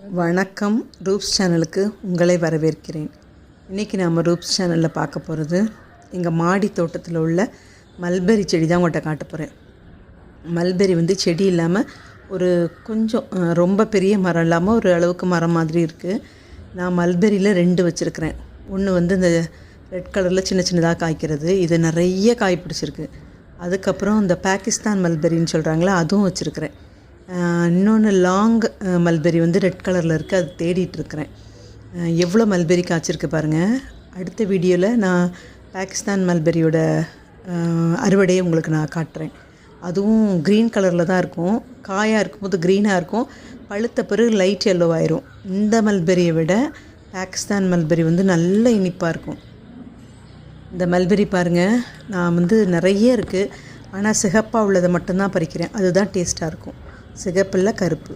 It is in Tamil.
வணக்கம். ரூப்ஸ் சேனலுக்கு உங்களை வரவேற்கிறேன். இன்றைக்கி நாம் ரூப்ஸ் சேனலில் பார்க்க போகிறது எங்கள் மாடி தோட்டத்தில் உள்ள மல்பெரி செடி தான் உங்கள்கிட்ட காட்ட போகிறேன். மல்பெரி செடி இல்லாமல் ஒரு கொஞ்சம் ரொம்ப பெரிய மரம் இல்லாமல் ஒரு அளவுக்கு மரம் மாதிரி இருக்குது. நான் மல்பெரியில் 2 வச்சுருக்கிறேன். ஒன்று இந்த ரெட் கலரில் சின்ன சின்னதாக காய்க்கிறது, இது நிறைய காய் பிடிச்சிருக்கு. அதுக்கப்புறம் இந்த பாகிஸ்தான் மல்பெரின்னு சொல்கிறாங்களா, அதுவும் வச்சுருக்கிறேன். இன்னொன்று லாங் மல்பெரி ரெட் கலரில் இருக்குது, அது தேடிட்டுருக்கிறேன். எவ்வளோ மல்பெரி காய்ச்சிருக்கு பாருங்கள். அடுத்த வீடியோவில் நான் பாகிஸ்தான் மல்பெரியோட அறுவடையை உங்களுக்கு நான் காட்டுறேன். அதுவும் க்ரீன் கலரில் தான் இருக்கும். காயாக இருக்கும்போது க்ரீனாக இருக்கும், பழுத்த பிறகு லைட் எல்லோ ஆயிரும். இந்த மல்பெரியை விட பாகிஸ்தான் மல்பெரி நல்ல இனிப்பாக இருக்கும். இந்த மல்பெரி பாருங்கள், நான் நிறைய இருக்குது, ஆனால் சிகப்பாக உள்ளதை மட்டும்தான் பறிக்கிறேன். அதுதான் டேஸ்ட்டாக இருக்கும். சிகப்பில் கருப்பு.